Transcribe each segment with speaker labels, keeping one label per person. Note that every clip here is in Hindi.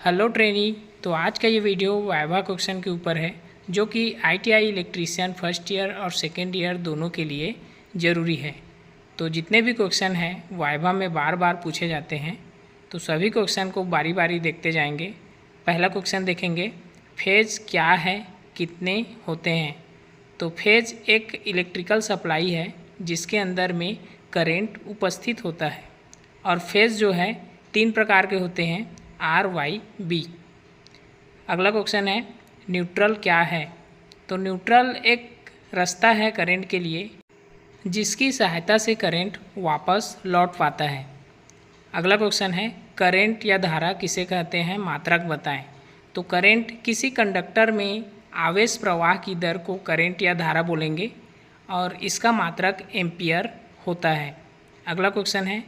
Speaker 1: Hello trainee. तो आज का ये वीडियो वाइवा क्वेश्चन के ऊपर है जो कि आईटीआई इलेक्ट्रीशियन फर्स्ट ईयर और सेकेंड ईयर दोनों के लिए ज़रूरी है। तो जितने भी क्वेश्चन हैं वाइवा में बार बार पूछे जाते हैं, तो सभी क्वेश्चन को बारी बारी देखते जाएंगे। पहला क्वेश्चन देखेंगे, फेज क्या है, कितने होते हैं। तो फेज एक इलेक्ट्रिकल सप्लाई है जिसके अंदर में करेंट उपस्थित होता है, और फेज जो है 3 प्रकार के होते हैं, आर वाई बी। अगला क्वेश्चन है, न्यूट्रल क्या है। तो न्यूट्रल एक रास्ता है करंट के लिए जिसकी सहायता से करंट वापस लौट पाता है। अगला क्वेश्चन है, करंट या धारा किसे कहते हैं, मात्रक बताएं। तो करंट किसी कंडक्टर में आवेश प्रवाह की दर को करंट या धारा बोलेंगे और इसका मात्रक एम्पियर होता है। अगला क्वेश्चन है,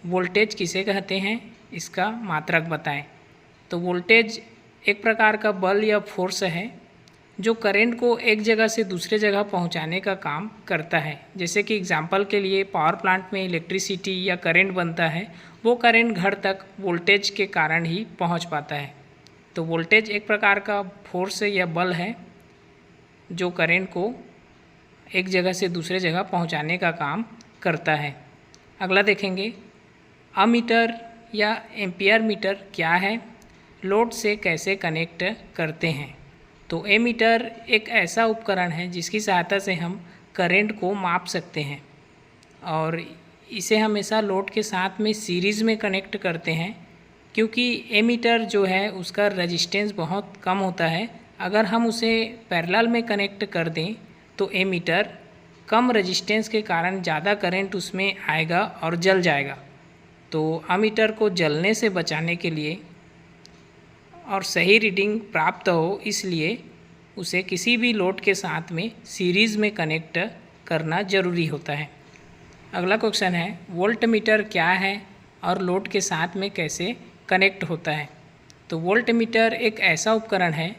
Speaker 1: वोल्टेज किसे कहते हैं, इसका मात्रक बताएं। तो वोल्टेज एक प्रकार का बल या फोर्स है जो करंट को एक जगह से दूसरे जगह पहुंचाने का काम करता है। जैसे कि एग्जांपल के लिए पावर प्लांट में इलेक्ट्रिसिटी या करंट बनता है, वो करंट घर तक वोल्टेज के कारण ही पहुंच पाता है। तो वोल्टेज एक प्रकार का फोर्स या बल है जो करंट को एक जगह से दूसरे जगह पहुंचाने का काम करता है। अगला देखेंगे, अमीटर या एम्पियर मीटर क्या है, लोड से कैसे कनेक्ट करते हैं। तो एमीटर एक ऐसा उपकरण है जिसकी सहायता से हम करंट को माप सकते हैं और इसे हमेशा लोड के साथ में सीरीज़ में कनेक्ट करते हैं, क्योंकि एमीटर जो है उसका रेजिस्टेंस बहुत कम होता है। अगर हम उसे पैरेलल में कनेक्ट कर दें तो एमीटर कम रेजिस्टेंस के कारण ज़्यादा करंट उसमें आएगा और जल जाएगा। तो अमीटर को जलने से बचाने के लिए और सही रीडिंग प्राप्त हो, इसलिए उसे किसी भी लोड के साथ में सीरीज़ में कनेक्ट करना ज़रूरी होता है। अगला क्वेश्चन है, वोल्ट मीटर क्या है और लोड के साथ में कैसे कनेक्ट होता है। तो वोल्ट मीटर एक ऐसा उपकरण है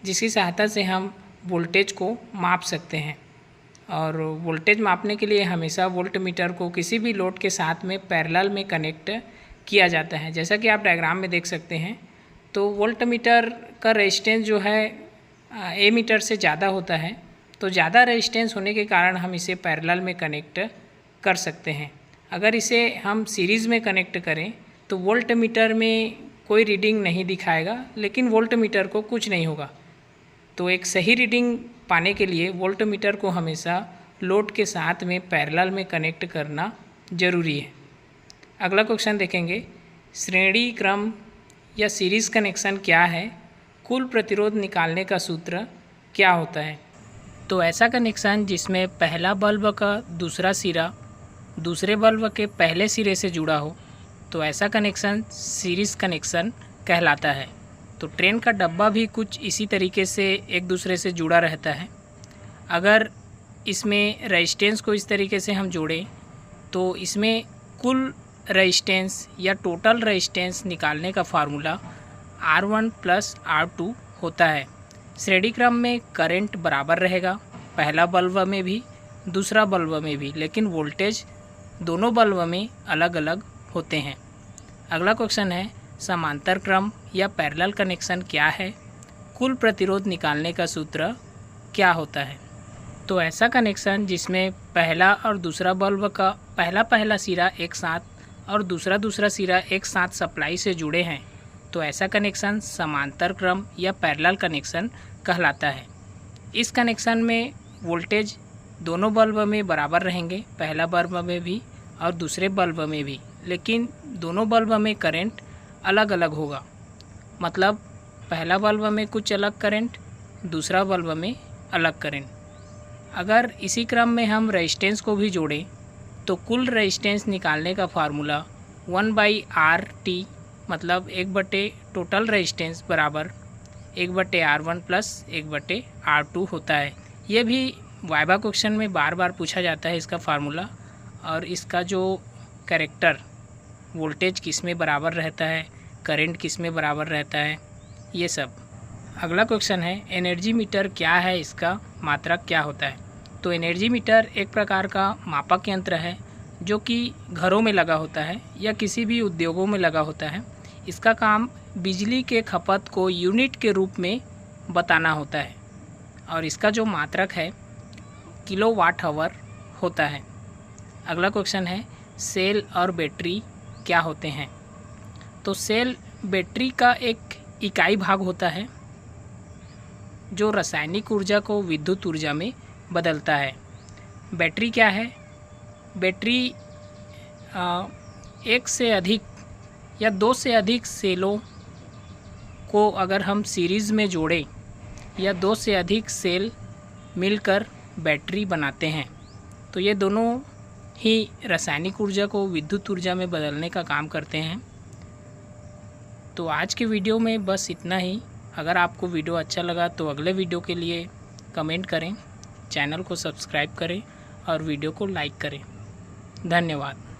Speaker 1: जिसकी सहायता से हम वोल्टेज को माप सकते हैं, और वोल्टेज मापने के लिए हमेशा वोल्ट मीटर को किसी भी लोड के साथ में पैरेलल में कनेक्ट किया जाता है। जैसा कि आप डायग्राम में देख सकते हैं, तो वोल्ट मीटर का रेजिस्टेंस जो है ए मीटर से ज़्यादा होता है, तो ज़्यादा रेजिस्टेंस होने के कारण हम इसे पैरेलल में कनेक्ट कर सकते हैं। अगर इसे हम सीरीज़ में कनेक्ट करें तो वोल्ट मीटर में कोई रीडिंग नहीं दिखाएगा, लेकिन वोल्ट मीटर को कुछ नहीं होगा। तो एक सही रीडिंग पाने के लिए वोल्ट मीटर को हमेशा लोड के साथ में पैरेलल में कनेक्ट करना ज़रूरी है। अगला क्वेश्चन देखेंगे, श्रेणी क्रम या सीरीज़ कनेक्शन क्या है, कुल प्रतिरोध निकालने का सूत्र क्या होता है। तो ऐसा कनेक्शन जिसमें पहला बल्ब का दूसरा सिरा दूसरे बल्ब के पहले सिरे से जुड़ा हो, तो ऐसा कनेक्शन सीरीज़ कनेक्शन कहलाता है। तो ट्रेन का डब्बा भी कुछ इसी तरीके से एक दूसरे से जुड़ा रहता है। अगर इसमें रेजिस्टेंस को इस तरीके से हम जोड़ें तो इसमें कुल रेजिस्टेंस या टोटल रेजिस्टेंस निकालने का फार्मूला R1 + R2 होता है। श्रेणी क्रम में करंट बराबर रहेगा, पहला बल्ब में भी दूसरा बल्ब में भी, लेकिन वोल्टेज दोनों बल्ब में अलग अलग होते हैं। अगला क्वेश्चन है, समांतर क्रम या पैरेलल कनेक्शन क्या है, कुल प्रतिरोध निकालने का सूत्र क्या होता है। तो ऐसा कनेक्शन जिसमें पहला और दूसरा बल्ब का पहला सिरा एक साथ और दूसरा सिरा एक साथ सप्लाई से जुड़े हैं, तो ऐसा कनेक्शन समांतर क्रम या पैरेलल कनेक्शन कहलाता है। इस कनेक्शन में वोल्टेज दोनों बल्ब में बराबर रहेंगे, पहला बल्ब में भी और दूसरे बल्ब में भी, लेकिन दोनों बल्ब में करंट अलग अलग होगा। मतलब पहला बल्ब में कुछ अलग करंट, दूसरा बल्ब में अलग करंट। अगर इसी क्रम में हम रेजिस्टेंस को भी जोड़ें तो कुल रेजिस्टेंस निकालने का फार्मूला 1/RT, मतलब 1/, टोटल रेजिस्टेंस बराबर 1/R1 + 1/R2 होता है। ये भी वाइवा क्वेश्चन में बार बार पूछा जाता है इसका फार्मूला, और इसका जो कैरेक्टर वोल्टेज किस में बराबर रहता है, करंट किस में बराबर रहता है, ये सब। अगला क्वेश्चन है, एनर्जी मीटर क्या है, इसका मात्रक क्या होता है। तो एनर्जी मीटर एक प्रकार का मापक यंत्र है जो कि घरों में लगा होता है या किसी भी उद्योगों में लगा होता है। इसका काम बिजली के खपत को यूनिट के रूप में बताना होता है और इसका जो मात्रक है किलोवाट आवर होता है। अगला क्वेश्चन है सेल और बैटरी क्या होते हैं। तो सेल बैटरी का एक इकाई भाग होता है जो रासायनिक ऊर्जा को विद्युत ऊर्जा में बदलता है। बैटरी क्या है? बैटरी एक से अधिक या दो से अधिक सेलों को अगर हम सीरीज़ में जोड़ें या दो से अधिक सेल मिलकर बैटरी बनाते हैं तो ये दोनों ही रासायनिक ऊर्जा को विद्युत ऊर्जा में बदलने का काम करते हैं। तो आज के वीडियो में बस इतना ही। अगर आपको वीडियो अच्छा लगा तो अगले वीडियो के लिए कमेंट करें, चैनल को सब्सक्राइब करें और वीडियो को लाइक करें। धन्यवाद।